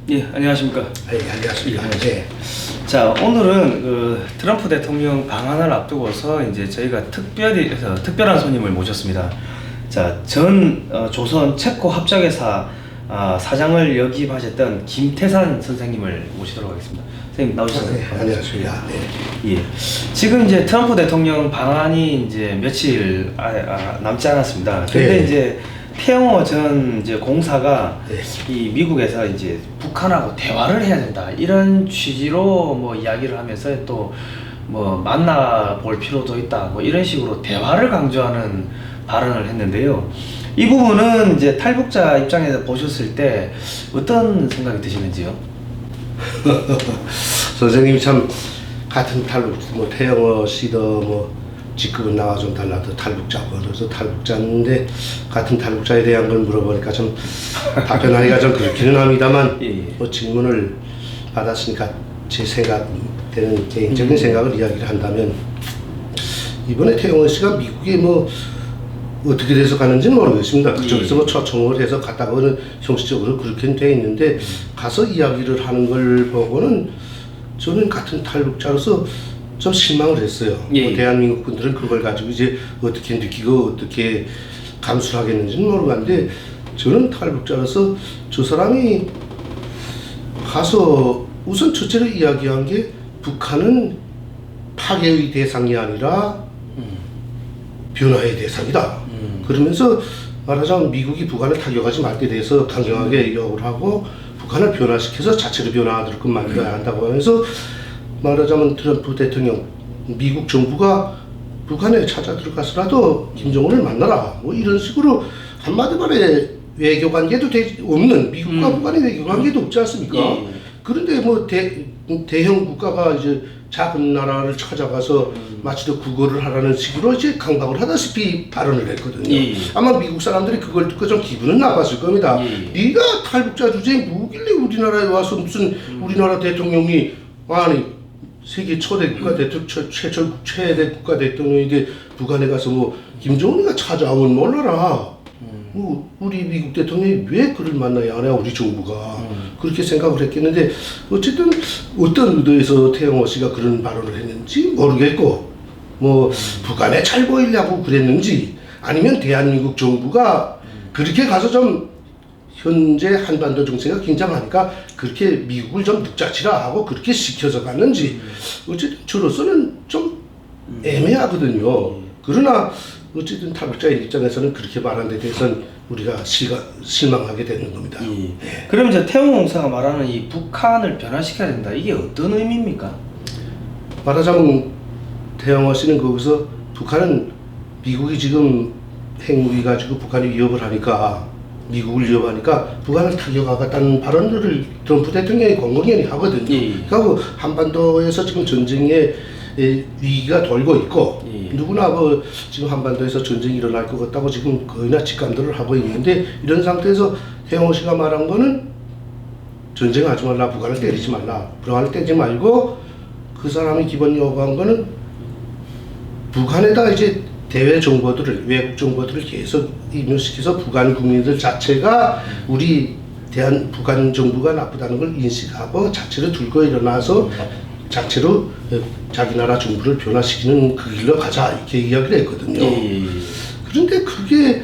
예, 안녕하십니까. 네, 안녕하십니까. 예. 네. 자, 오늘은 트럼프 대통령 방한을 앞두고서 이제 저희가 특별한 손님을 모셨습니다. 자, 조선 체코 합작회사 사장을 역임하셨던 김태산 선생님을 모시도록 하겠습니다. 선생님 나오셨어요? 네, 안녕하십니까. 네. 예. 지금 이제 트럼프 대통령 방한이 이제 며칠 남지 않았습니다. 근데 네. 이제 태영호 전 이제 공사가 네. 이 미국에서 이제 북한하고 대화를 해야 된다 이런 취지로 뭐 이야기를 하면서 또 뭐 만나볼 필요도 있다 뭐 이런 식으로 대화를 강조하는 발언을 했는데요. 이 부분은 이제 탈북자 입장에서 보셨을 때 어떤 생각이 드시는지요? 선생님이 참 같은 탈북, 뭐 태영호 씨도 뭐 직급은 나와 좀 달라도 탈북자고 그래서 탈북자인데 같은 탈북자에 대한 걸 물어보니까 좀 답변하기가 좀 그렇기는 합니다만 예. 뭐 질문을 받았으니까 제 생각되는 개인적인 생각을 이야기를 한다면 이번에 태영호 씨가 미국에 뭐 어떻게 돼서 가는지는 모르겠습니다. 그쪽에서 뭐 초청을 해서 갔다고는 형식적으로 그렇게 돼 있는데 가서 이야기를 하는 걸 보고는 저는 같은 탈북자로서 좀 실망을 했어요. 예. 뭐 대한민국 분들은 그걸 가지고 이제 어떻게 느끼고 어떻게 감수를 하겠는지는 모르겠는데 저는 탈북자로서 저 사람이 가서 우선 첫째로 이야기한 게 북한은 파괴의 대상이 아니라 변화의 대상이다. 그러면서 말하자면 미국이 북한을 타격하지 말 때 대해서 강경하게 요구를 하고 북한을 변화시켜서 자체로 변화하도록 만들어야 한다고 하면서 말하자면 트럼프 대통령 미국 정부가 북한에 찾아 들어가서라도 김정은을 만나라 뭐 이런 식으로 한마디 말해 외교 관계도 없는 미국과 북한의 외교 관계도 없지 않습니까? 예. 그런데 뭐 대형 국가가 이제 작은 나라를 찾아가서 마치도 구걸을 하라는 식으로 이제 강박을 하다시피 발언을 했거든요. 예. 아마 미국 사람들이 그걸 듣고 좀 기분은 나빴을 겁니다. 예. 네가 탈북자 주제에 뭐길래 우리나라에 와서 무슨 우리나라 대통령이 아니 세계 초대 국가 대통령 최대 국가 대통령인데 북한에 가서 뭐 김정은이가 찾아오면 몰라라. 뭐 우리 미국 대통령이 왜 그를 만나야 하냐 우리 정부가 그렇게 생각을 했겠는데 어쨌든 어떤 의도에서 태영호 씨가 그런 발언을 했는지 모르겠고 뭐 북한에 잘 보이려고 그랬는지 아니면 대한민국 정부가 그렇게 가서 좀 현재 한반도 정세가 긴장하니까 그렇게 미국을 좀 묵자치라 하고 그렇게 시켜서 갔는지 어쨌든 저로서는 좀 애매하거든요. 그러나 어쨌든 탈북자의 입장에서는 그렇게 말한 데 대해서는 우리가 실망하게 되는 겁니다. 예. 네. 그럼 이제 태영호 공사가 말하는 이 북한을 변화시켜야 된다 이게 어떤 의미입니까? 말하자면 태영호 씨는 거기서 북한은 미국이 지금 핵무기 가지고 북한이 위협을 하니까 미국을 위협하니까 북한을 타격하겠다는 발언들을 트럼프 대통령이 공공연히 하거든요. 예. 그리고 한반도에서 지금 전쟁의 위기가 돌고 있고 예. 누구나 뭐 지금 한반도에서 전쟁이 일어날 것 같다고 지금 거의나 직감들을 하고 있는데 이런 상태에서 태영호 씨가 말한 거는 전쟁하지 말라, 북한을 때리지 말라, 북한을 때리지 말고 그 사람이 기본 요구한 거는 북한에다 이제 대외 정보들을 외국 정보들을 계속 입력시켜서 북한 국민들 자체가 우리 북한 정부가 나쁘다는 걸 인식하고 자체로 들고 일어나서 자체로 자기 나라 정부를 변화시키는 그 길로 가자 이렇게 이야기를 했거든요. 그런데 그게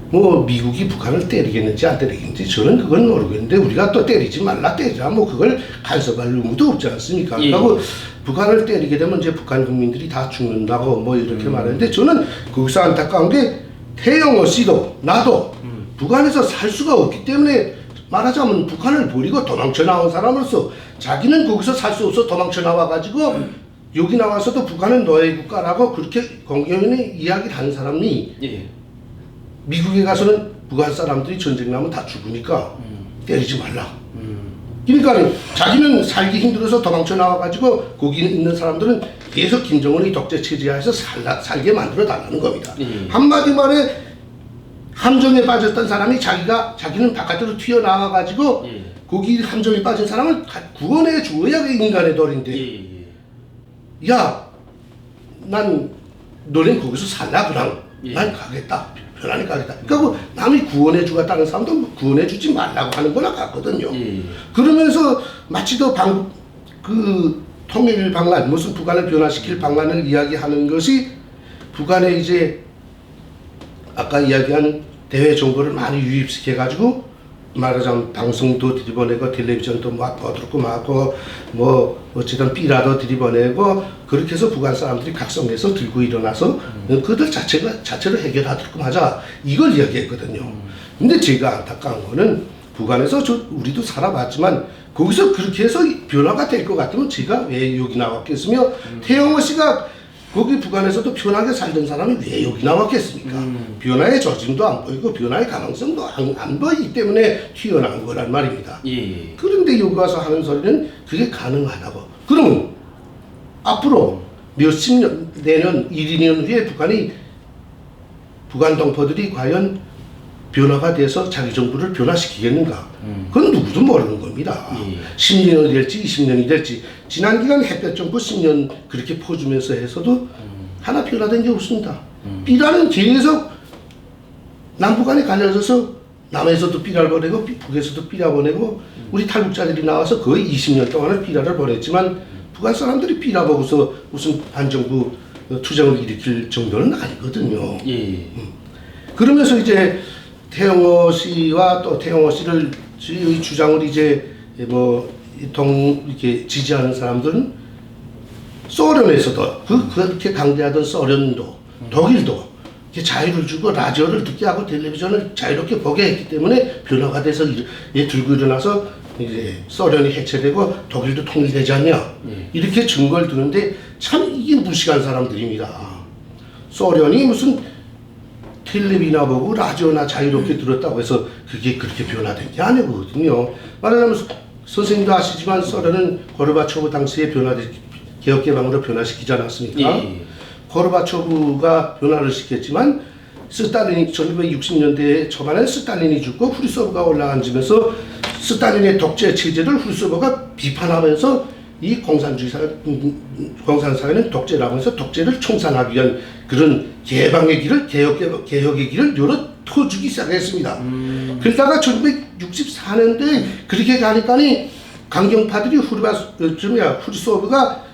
뭐 미국이 북한을 때리겠는지 안 때리겠는지 저는 그건 모르겠는데 우리가 또 때리지 말라 때리자 뭐 그걸 간섭할 의무도 없지 않습니까? 그리고 북한을 때리게 되면 이제 북한 국민들이 다 죽는다고 뭐 이렇게 말하는데 저는 거기서 안타까운 게 태영호 씨도 나도 북한에서 살 수가 없기 때문에 말하자면 북한을 버리고 도망쳐 나온 사람으로서 자기는 거기서 살 수 없어 도망쳐 나와가지고 여기 나와서도 북한은 노예 국가라고 그렇게 공공연히 이야기를 한 사람이 미국에 가서는 북한 사람들이 전쟁 나면 다 죽으니까 때리지 말라. 그러니까 자기는 살기 힘들어서 도망쳐 나와가지고 거기 있는 사람들은 계속 김정은의 독재 체제하에서 살게 만들어 달라는 겁니다. 한마디 말에 함정에 빠졌던 사람이 자기는 바깥으로 튀어나와가지고 거기 함정에 빠진 사람을 구원해 주어야 인간의 도리인데 야, 난 너넨 거기서 살라 그냥 예. 난 가겠다. 편안히 가겠다. 그러니까 남이 구원해 주겠다는 사람도 구원해 주지 말라고 하는 거나 같거든요. 예. 그러면서 마치 그 통일 방안, 무슨 북한을 변화시킬 방안을 이야기하는 것이 북한에 이제 아까 이야기한 대외 정보를 많이 유입시켜가지고 말하자면 방송도 들이보내고 텔레비전도 막 퍼들고 막고 뭐 어쨌든 삐라도 들이보내고 그렇게 해서 북한 사람들이 각성해서 들고 일어나서 그들 자체를 해결하도록 하자 이걸 이야기했거든요. 근데 제가 안타까운 거는 북한에서 우리도 살아봤지만 거기서 그렇게 해서 변화가 될 것 같으면 제가 왜 여기 나왔겠으며 태영호 씨가 거기 북한에서도 편하게 살던 사람이 왜 여기 나왔겠습니까? 변화의 조짐도 안 보이고 변화의 가능성도 안 보이기 때문에 튀어나온 거란 말입니다. 예. 그런데 여기 와서 하는 소리는 그게 가능하다고. 그러면 앞으로 몇십 년, 내년 1, 2년 후에 북한 동포들이 과연 변화가 돼서 자기 정부를 변화시키겠는가? 그건 누구도 모르는 겁니다. 10년이 될지 20년이 될지 지난 기간 햇볕 정부 10년 그렇게 퍼주면서 해서도 하나 변화된 게 없습니다. 삐라는 계속 남북한에 갈려져서 남에서도 삐라를 보내고 북에서도 삐라 보내고 우리 탈북자들이 나와서 거의 20년 동안을 삐라를 보냈지만 북한 사람들이 삐라 보고서 무슨 반정부 투쟁을 일으킬 정도는 아니거든요. 예. 그러면서 이제 태영호 씨와 또 태영호 씨를 주장을 이제 이렇게 지지하는 사람들은 소련에서도 그렇게 강대하던 소련도 독일도 이렇게 자유를 주고 라디오를 듣게 하고 텔레비전을 자유롭게 보게 했기 때문에 변화가 돼서 들고 일어나서 이제 소련이 해체되고 독일도 통일되지 않냐 이렇게 증거를 두는데 참 이게 무식한 사람들입니다. 소련이 무슨 텔레비나 보고 라디오나 자유롭게 들었다고 해서 그게 그렇게 변화된 게 아니거든요. 말하자면 선생님도 아시지만 소련은 고르바초브 당시에 개혁개방으로 변화시키지 않았습니까? 예. 고르바초브가 변화를 시켰지만 스탈린이 1960년대 초반에 스탈린이 죽고 후르소브가 올라앉으면서 스탈린의 독재 체제를 후르소브가 비판하면서 이 공산사회는 독재라고 해서 독재를 청산하기 위한 그런 개방의 길을 개혁의 길을 열어 터주기 시작했습니다. 그러다가 1964년도에 그렇게 가니까니 강경파들이 후르소브가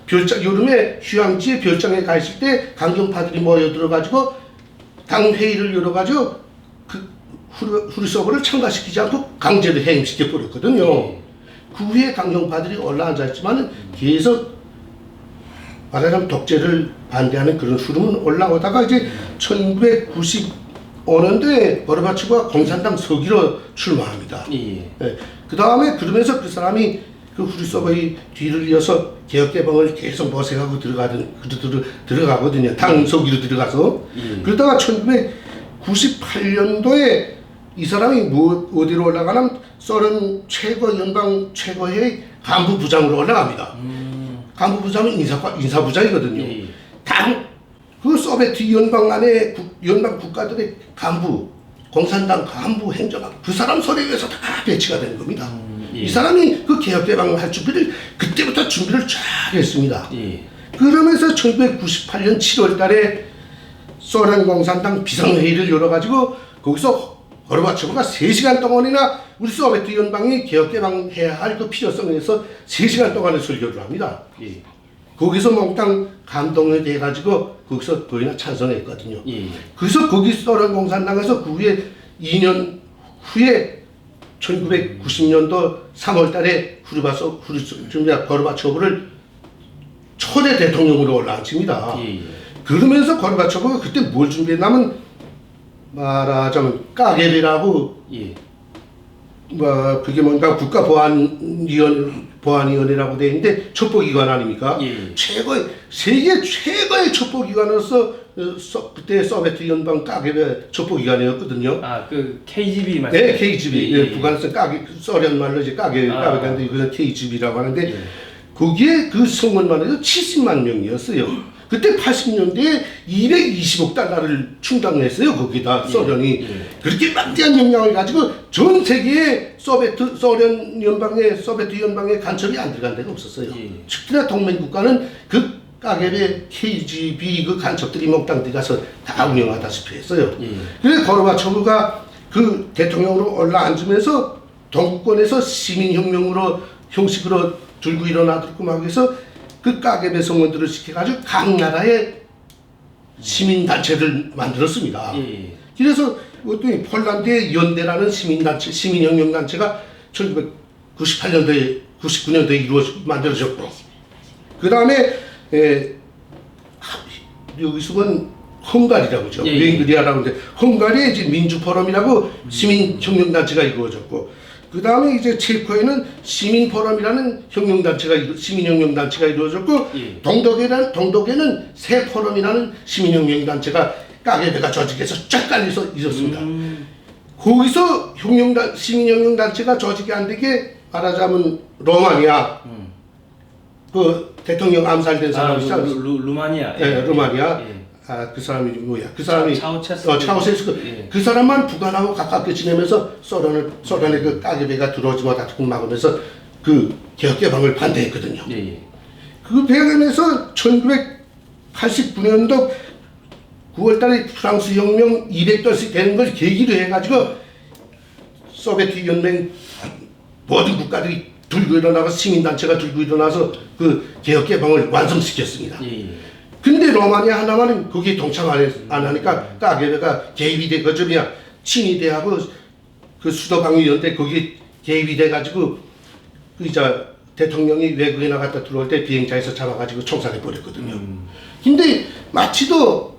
여름에 휴양지에 별장에 가 있을 때 강경파들이 모여들어가지고 당 회의를 열어가지고 그 후르소브를 참가시키지 않고 강제로 해임시켜 버렸거든요. 그 후에 강경파들이 올라앉았지만 계속 말하자면 독재를 반대하는 그런 흐름은 올라오다가 이제 1995년도에 고르바초브가 공산당 서기로 출마합니다. 네. 그 다음에 그러면서 그 사람이 그 후르소브의 뒤를 이어서 개혁개방을 계속 모색하고 들어가거든요. 당 서기로 들어가서. 그러다가 1998년도에 이 사람이 어디로 올라가냐면 소련 연방 최고의 간부부장으로 올라갑니다. 간부부장은 인사부장이거든요. 그 소비에트 연방 안에 연방 국가들의 간부, 공산당 간부, 행정관 그 사람 소리에 의해서 다 배치가 되는 겁니다. 이 사람이 그 개혁개방을 할 준비를 그때부터 준비를 잘 했습니다. 그러면서 1998년 7월 달에 소련 공산당 비상회의를 열어가지고 거기서 고르바초브가 3시간 동안이나 우리 소비에트 연방이 개혁개방해야 할 그 필요성에 대해서 3시간 동안을 설교를 합니다. 거기서 몽땅 감동이 돼가지고 거기서 거의나 찬성했거든요. 그래서 거기 소련 공산당에서 그 후에 2년 후에 1990년도 3월 달에 고르바초브를 초대 대통령으로 올라앉힙니다. 그러면서 고르바초브가 그때 뭘 준비했냐면 말하자면 까게비라고 그게 뭔가 국가보안위원회라고 되어 있는데 첩보기관 아닙니까? 세계 최고의 첩보기관으로서 그때 소비에트 연방 까게비 첩보기관이었거든요. 아, 그 KGB 말씀? 네, KGB. 북한에서 소련 말로 이제 까게비인데 이거는 KGB라고 하는데 거기에 그 성원만 해도 70만 명이었어요. 그때 80년대에 220억 달러를 충당했어요. 거기다 소련이. 그렇게 막대한 역량을 가지고 전 세계에 소비에트 연방의 간첩이 안 들어간 데가 없었어요. 특히나 동맹 국가는 그 까게베, KGB 그 간첩들이 몽땅 들어가서 다 운영하다시피 했어요. 예. 그래서 고르바초프가 그 대통령으로 올라앉으면서 동구권에서 시민혁명으로 형식으로 들고 일어나들고 막 해서 그 까게베 성원들을 시켜가지고 각 나라의 시민단체를 만들었습니다. 예. 그래서 어떤 폴란드의 연대라는 시민단체, 시민혁명단체가 1998년도에, 99년도에 만들어졌고, 그 다음에 여기서 본 헝가리라고 하죠. 예, 예. 웨잉그리아라고 하는데, 헝가리의 이제 민주포럼이라고 시민혁명단체가 이루어졌고, 그 다음에 이제 체코에는 시민포럼이라는 시민혁명단체가 이루어졌고, 예. 동독에는 새포럼이라는 시민혁명단체가 까게베가 조직해서 쫙 깔려서 있었습니다. 거기서 시민혁명단체가 조직이 안 되게 말하자면 로마니아 그 대통령 암살된 사람이 루마니아. 예, 루마니아. 예. 그 사람이 뭐야? 그 사람이 차우체스크. 차우체스크. 예. 그 사람만 북한하고 가깝게 지내면서 소련의 그 까게베가 들어오지 못하고 막으면서 그 개혁개방을 반대했거든요. 예. 예. 그 배경에서 1989년도 9월달에 프랑스 혁명 200돌씩 되는 걸 계기로 해가지고 소비에트 연맹 모든 국가들이 들고 일어나서 시민단체가 들고 일어나서 그 개혁개방을 완성시켰습니다. 예. 근데 로마니아 하나만은 거기에 동참 안 하니까 까게베가 개입이 돼, 친위대하고 그 수도방위연대 거기에 개입이 돼가지고 그 이제 대통령이 외국에 나갔다 들어올 때 비행차에서 잡아가지고 총살해 버렸거든요. 근데 마치도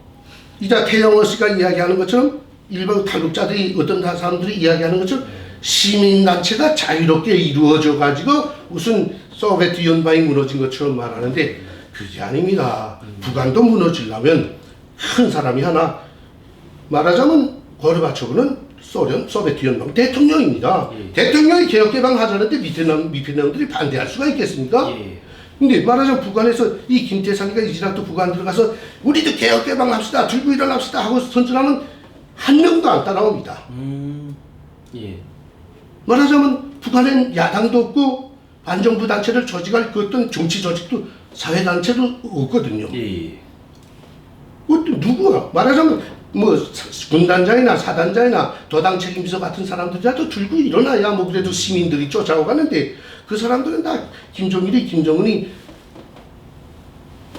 이제 태영호 씨가 이야기하는 것처럼 일반 탈북자들이 어떤 사람들이 이야기하는 것처럼 시민단체가 자유롭게 이루어져 가지고 무슨 소비에트 연방이 무너진 것처럼 말하는데 그게 아닙니다. 북한도 무너지려면 큰 사람이 하나 말하자면 고르바초프는 소비에트 연방 대통령입니다. 예. 대통령이 개혁개방 하자는데 밑에 놈들이 반대할 수가 있겠습니까? 예. 근데 말하자면 북한에서 이 김태상이가 이지라도 북한 들어가서 우리도 개혁개방합시다, 들고 일어납시다 하고 선전하면 한 명도 안 따라옵니다. 예. 말하자면 북한엔 야당도 없고 반정부 단체를 조직할 그 어떤 정치 조직도 사회단체도 없거든요. 예. 그것도 누구가 말하자면 뭐 군단장이나 사단장이나 도당 책임비서 같은 사람들이라도 들고 일어나야 뭐 그래도 시민들이 쫓아오가는데 그 사람들은 다 김정일이 김정은이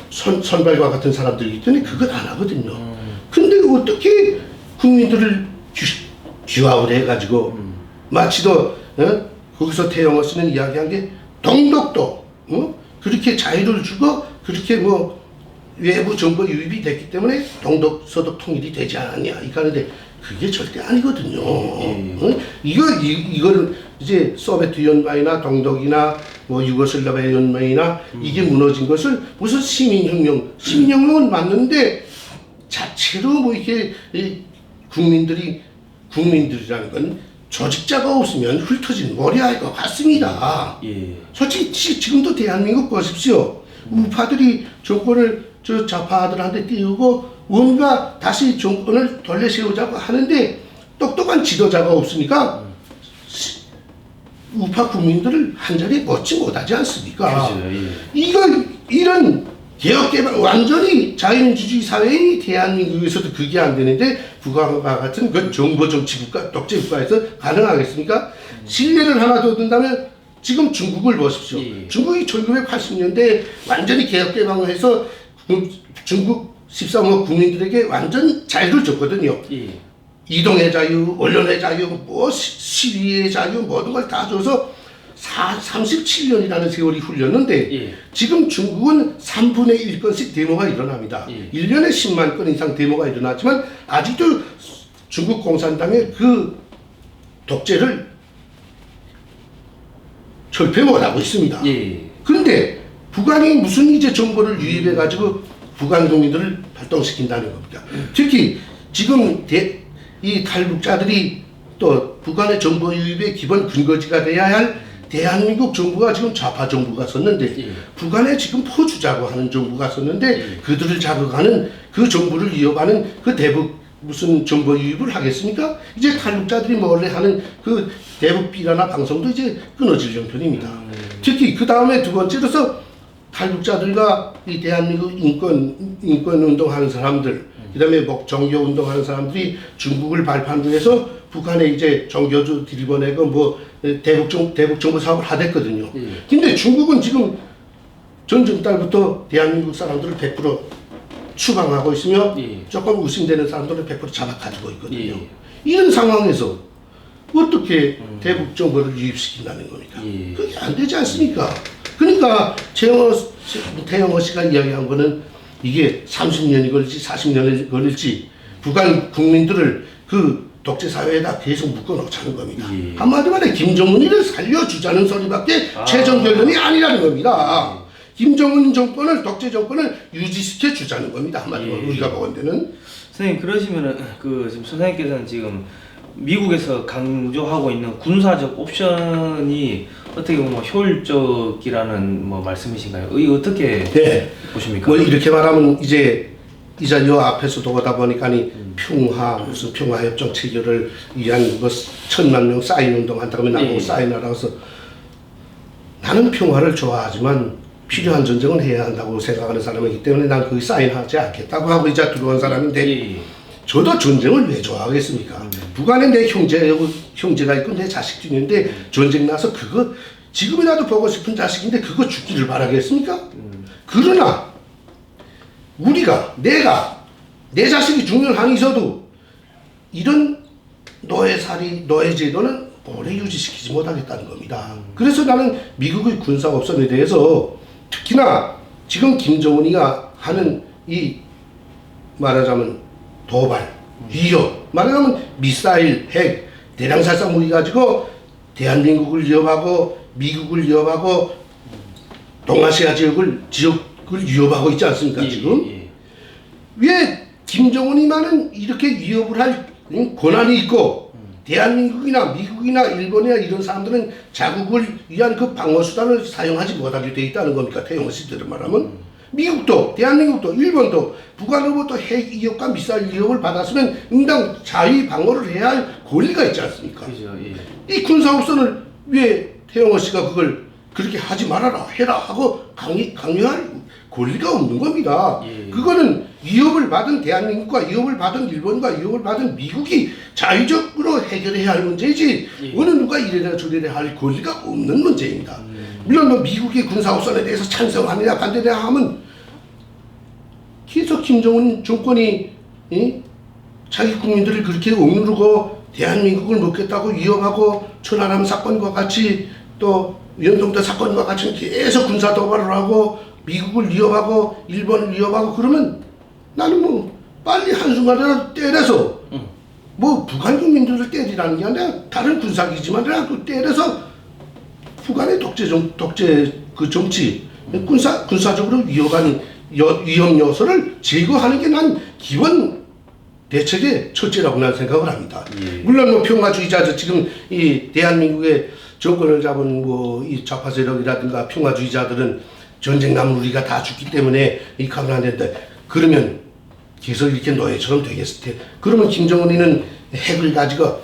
선발과 같은 사람들이기 때문에 그것 안 하거든요. 근데 어떻게 국민들을 규합을 해가지고 마치도 거기서 태영호 씨는 이야기한 게 동독도 그렇게 자유를 주고 그렇게 뭐 외부 정보 유입이 됐기 때문에 동독 서독 통일이 되지 않았냐 이거 하는데 그게 절대 아니거든요. 이거는 이제 소비에트 연방이나 동독이나 뭐 유고슬라비아 연맹이나 이게 무너진 것을 무슨 시민혁명은 맞는데 자체로 뭐 이렇게 국민들이라는 건 조직자가 없으면 훑어진 머리알 것 같습니다. 예. 솔직히 지금도 대한민국 보십시오. 우파들이 정권을 좌파들한테 띄우고 뭔가 다시 정권을 돌려세우자고 하는데 똑똑한 지도자가 없으니까 우파 국민들을 한 자리에 넣지 못하지 않습니까? 그렇죠. 예. 이런 개혁개방 완전히 자유민주주의 사회인 대한민국에서도 그게 안 되는데 북한과 같은 그 정보 정치국가 독재국가에서 가능하겠습니까? 신뢰를 하나 더 든다면 지금 중국을 보십시오. 예. 중국이 1980년대에 완전히 개혁개방을 해서 중국 13억 국민들에게 완전 자유를 줬거든요. 예. 이동의 자유, 언론의 자유, 뭐 시위의 자유 모든 걸 다 줘서 37년이라는 세월이 흘렸는데 예. 지금 중국은 3분의 1건씩 데모가 일어납니다. 예. 1년에 10만 건 이상 데모가 일어났지만 아직도 중국 공산당의 그 독재를 철폐 못하고 있습니다. 예. 그런데 북한이 무슨 이제 정보를 유입해가지고 북한 국민들을 발동시킨다는 겁니까? 특히 지금 이 탈북자들이 또 북한의 정보 유입의 기본 근거지가 돼야 할 대한민국 정부가 지금 좌파 정부가 섰는데 예. 북한에 지금 포주자고 하는 정부가 섰는데 예. 그들을 자극하는 그 정부를 이어가는 그 대북 무슨 정보 유입을 하겠습니까? 이제 탈북자들이 원래 하는 그 대북 비라나 방송도 이제 끊어질 형편입니다. 특히 그 다음에 두 번째로서 탈북자들과 이 대한민국 인권 운동하는 사람들, 그다음에 뭐 정교 운동하는 사람들이 중국을 발판으로 해서 북한에 이제 정교주 들이보내고 뭐 대북정부 사업을 하댔거든요. 근데 중국은 지금 전쟁 달부터 대한민국 사람들을 100% 추방하고 있으며 조금 의심되는 사람들을 100% 잡아가지고 있거든요. 이런 상황에서 어떻게 대북정부를 유입시킨다는 겁니까? 그게 안 되지 않습니까? 그러니까 태영호 씨가 이야기한 거는 이게 30년이 걸릴지 40년이 걸릴지 북한 국민들을 그 독재 사회에다 계속 묶어놓자는 겁니다. 한마디로 말해 김정은이를 살려주자는 소리밖에 최종 결론이 아니라는 겁니다. 김정은 정권을 독재 정권을 유지시켜 주자는 겁니다. 한마디로 우리가 보건대는. 선생님 그러시면은 그 지금 선생님께서는 지금 미국에서 강조하고 있는 군사적 옵션이 어떻게 보면 효율적이라는 뭐 말씀이신가요? 이 어떻게 보십니까? 뭐 이렇게 말하면 이제 요 앞에서도 오다 보니까 무슨 평화협정 체결을 위한 뭐 1000만 명 사인 운동 한다고 하면 나보고 사인하라고 해서 나는 평화를 좋아하지만 필요한 전쟁은 해야 한다고 생각하는 사람이기 때문에 난 거기 사인하지 않겠다고 하고 이제 들어온 사람인데 저도 전쟁을 왜 좋아하겠습니까? 북한에 내 형제가 있고 내 자식도 있는데 전쟁 나서 그거 지금이라도 보고 싶은 자식인데 그거 죽기를 바라겠습니까? 그러나 내가 내 자식이 죽는 한이 있어도 이런 노예 제도는 오래 유지시키지 못하겠다는 겁니다. 그래서 나는 미국의 군사 옵션에 대해서 특히나 지금 김정은이가 하는 이 말하자면 도발, 위협, 말하자면 미사일, 핵, 대량살상 무기 가지고 대한민국을 위협하고 미국을 위협하고 동아시아 지역을 위협하고 있지 않습니까? 지금 왜 김정은이만은 이렇게 위협을 할 권한이 있고 대한민국이나 미국이나 일본이나 이런 사람들은 자국을 위한 그 방어 수단을 사용하지 못하게 돼 있다는 겁니까? 태영호 씨대로 말하면 미국도 대한민국도 일본도 북한으로부터 핵 위협과 미사일 위협을 받았으면 응당 자위 방어를 해야 할 권리가 있지 않습니까? 그죠, 이 군사옵선을 왜 태영호 씨가 그걸 그렇게 하지 말아라 해라 하고 강요할 권리가 없는 겁니다. 그거는 위협을 받은 대한민국과 위협을 받은 일본과 위협을 받은 미국이 자유적으로 해결해야 할 문제이지 어느 누가 이래라 저래라 할 권리가 없는 문제입니다. 물론 뭐 미국의 군사옵선에 대해서 찬성하느냐 반대냐 하면 계속 김정은 정권이 자기 국민들을 그렇게 억누르고 대한민국을 먹겠다고 위협하고 천안함 사건과 같이 또 연동대 사건과 같이 계속 군사 도발을 하고 미국을 위협하고 일본을 위협하고 그러면 나는 뭐 빨리 한순간이라도 때려서 뭐 북한 국민들을 때리라는 게 아니라 다른 군사기지만이라도 때려서 북한의 독재 그 정치 군사적으로 위협한 위험 요소를 제거하는 게 난 기본 대책의 첫째라고 난 생각을 합니다. 물론 뭐 평화주의자들 지금 이 대한민국의 정권을 잡은 뭐 이 좌파 세력이라든가 평화주의자들은 전쟁 나면 우리가 다 죽기 때문에 이 가면 안 된다. 그러면 계속 이렇게 노예처럼 되겠을 때. 그러면 김정은이는 핵을 가지고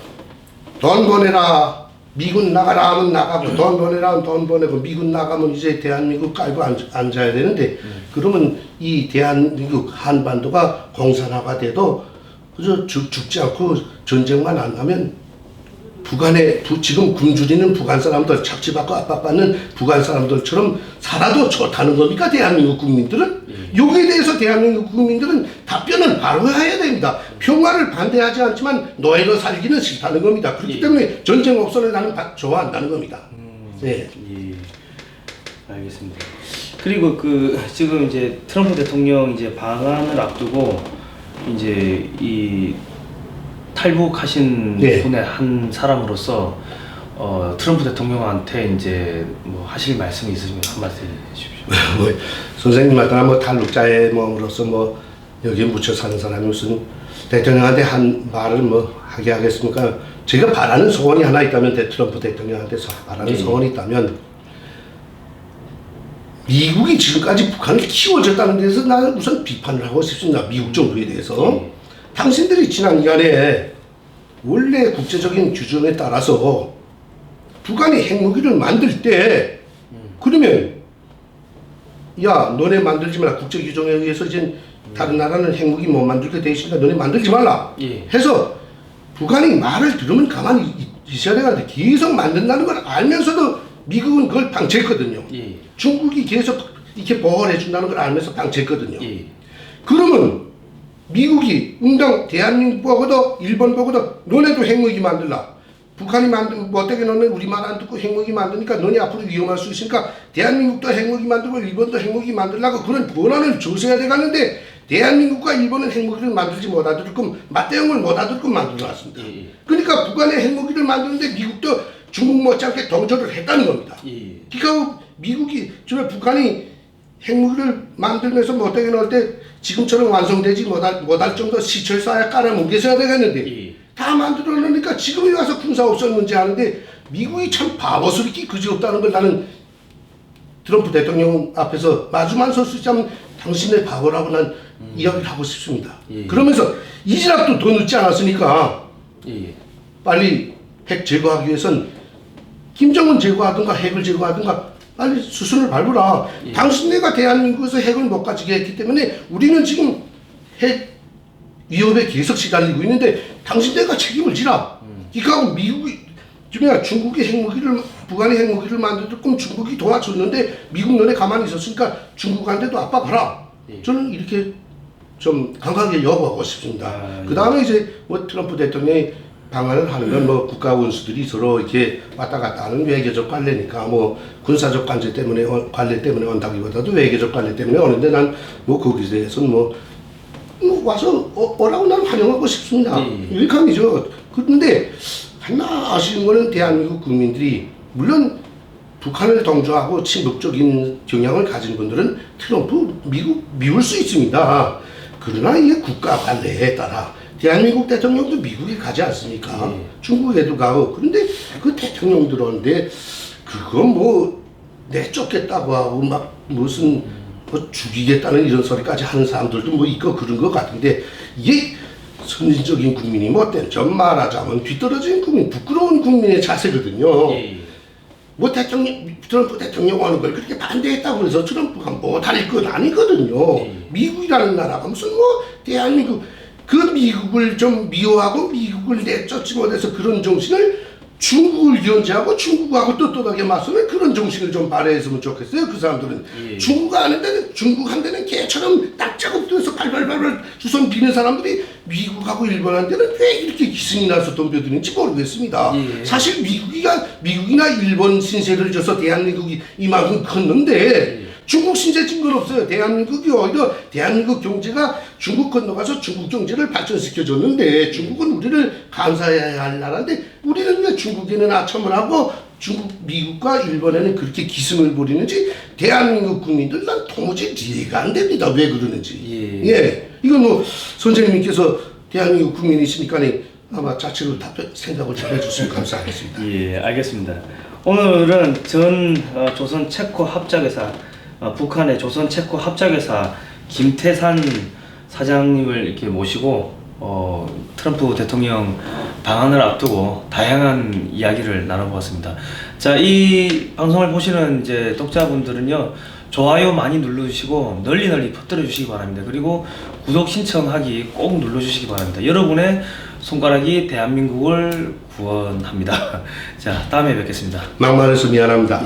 돈 보내라 미군 나가라 하면 나가고 돈 보내라 하면 돈 보내고 미군 나가면 이제 대한민국 깔고 앉아야 되는데 그러면 이 대한민국 한반도가 공산화가 돼도 그저 죽지 않고 전쟁만 안 하면 북한에 지금 굶주리는 북한 사람들 착취받고 압박받는 북한 사람들처럼 살아도 좋다는 겁니까? 대한민국 국민들은? 여기에 대해서 대한민국 국민들은 답변을 바로 해야 됩니다. 평화를 반대하지 않지만 노예로 살기는 싫다는 겁니다. 그렇기 때문에 전쟁 옵선을 나는 좋아한다는 겁니다. 네. 알겠습니다. 그리고 그 지금 이제 트럼프 대통령 이제 방한을 앞두고 이제 이 탈북하신 분의 한 사람으로서 트럼프 대통령한테 이제 뭐 하실 말씀이 있으시면 한 말씀 해주십시오. 뭐 선생님마다 뭐 탈북자의 몸으로서 뭐 여기에 묻혀 사는 사람이 무슨 대통령한테 한 말을 뭐 하게 하겠습니까? 제가 바라는 소원이 하나 있다면 트럼프 대통령한테 바라는 소원이 있다면 미국이 지금까지 북한을 키워줬다는 데서 나는 우선 비판을 하고 싶습니다. 미국 정부에 대해서. 당신들이 지난 2년에 원래 국제적인 규정에 따라서 북한이 핵무기를 만들 때 그러면 야 너네 만들지 마라. 국제 규정에 의해서 이제 다른 나라는 핵무기 못 만들게 돼 있으니까 너네 만들지 말라. 예. 해서 북한이 말을 들으면 가만히 있어야 되는데 계속 만든다는 걸 알면서도 미국은 그걸 방치했거든요. 예. 중국이 계속 이렇게 보호를 해준다는 걸 알면서 방치했거든요. 예. 그러면 미국이 응당 대한민국 보고도 일본 보고도 너네도 핵무기 만들라. 북한이 만든 뭐 어떻게 너네 우리 말 안 듣고 핵무기 만드니까 너네 앞으로 위험할 수 있으니까 대한민국도 핵무기 만들고 일본도 핵무기 만들라고 그런 권한을 줘서야 되겠는데 대한민국과 일본은 핵무기를 만들지 못하도록 맞대응을 못하도록 만들어놨습니다. 예. 그러니까 북한의 핵무기를 만드는데 미국도 중국 못지않게 동조를 했다는 겁니다. 예. 그러니까 미국이 저 북한이 핵무기를 만들면서 뭐 어떻게 넣을 때 지금처럼 완성되지 못할 정도 시철 쌓아 깔아뭉개서야 되겠는데 예. 다 만들어 놓으니까 지금에 와서 군사 없었 문제 하는데 미국이 참 바보스럽게 그지없다는 걸 나는 트럼프 대통령 앞에서 마주만 설 수 있다면 당신의 바보라고 난 이야기를 하고 싶습니다. 예. 그러면서 이지랍도 더 늦지 않았으니까 예. 빨리 핵 제거하기 위해선 김정은 제거하든가 핵을 제거하든가 빨리 수순을 밟으라. 예. 당신네가 대한민국에서 핵을 못 가지게 했기 때문에 우리는 지금 핵 위협에 계속 시달리고 있는데 당신네가 책임을 지라. 그러니까 미국이 중국이 핵무기를 북한이 핵무기를 만들게끔 중국이 도와줬는데 미국 너네 가만히 있었으니까 중국한테도 압박하라. 예. 저는 이렇게 좀 강하게 여부하고 싶습니다. 아, 그 다음에 이제 뭐 트럼프 대통령이 방안을 하는 건 뭐 국가 원수들이 서로 이렇게 왔다 갔다 하는 외교적 관례니까 뭐 군사적 관계 때문에 관례 때문에 온다기보다도 외교적 관례 때문에 오는데 난 뭐 거기에 대해서는 뭐 와서 오라고 난 환영하고 싶습니다. 일감이죠. 그런데 하나 아쉬운 거는 대한민국 국민들이 물론 북한을 동조하고 친북적인 경향을 가진 분들은 트럼프 미국 미울 수 있습니다. 그러나 이게 국가 관례에 따라 대한민국 대통령도 미국에 가지 않습니까? 중국에도 가고 그런데 그 대통령들한테 그거 뭐 내쫓겠다고 하고 막 무슨 뭐 죽이겠다는 이런 소리까지 하는 사람들도 뭐 있고 그런 것 같은데 이게 선진적인 국민이 못된 좀 말하자면 뒤떨어진 국민, 부끄러운 국민의 자세거든요. 뭐 트럼프 대통령 하는 걸 그렇게 반대했다고 해서 트럼프가 못할 건 아니거든요. 미국이라는 나라가 무슨 뭐 대한민국 그 미국을 좀 미워하고 미국을 내쫓지 못해서 그런 정신을 중국을 견제하고 중국하고 떳떳하게 맞서는 그런 정신을 좀 발휘했으면 좋겠어요. 그 사람들은 중국한테는 개처럼 낙자급도에서 발발발발 주선 비는 사람들이 미국하고 일본한테는 왜 이렇게 기승이 나서 덤벼드는지 모르겠습니다. 사실 미국이나 일본 신세를 져서 대한민국이 이만큼 컸는데 중국 신세 진 건 없어요. 대한민국이 오히려 대한민국 경제가 중국 건너가서 중국 경제를 발전시켜줬는데 중국은 우리를 감사해야 할 나라인데 우리는 왜 중국에는 아첨을 하고 미국과 일본에는 그렇게 기승을 부리는지 대한민국 국민들 난 도무지 이해가 안 됩니다. 왜 그러는지. 이건 뭐 선생님께서 대한민국 국민이시니까 아마 자체로 생각을 좀 해주시면 감사하겠습니다. 예, 알겠습니다. 오늘은 전 조선 체코 합작회사 북한의 조선 체코 합작회사 김태산 사장님을 이렇게 모시고 트럼프 대통령 방한을 앞두고 다양한 이야기를 나눠보았습니다. 자, 이 방송을 보시는 이제 독자분들은요, 좋아요 많이 눌러주시고 널리 퍼뜨려 주시기 바랍니다. 그리고 구독 신청하기 꼭 눌러주시기 바랍니다. 여러분의 손가락이 대한민국을 구원합니다. 자, 다음에 뵙겠습니다. 막말해서 미안합니다.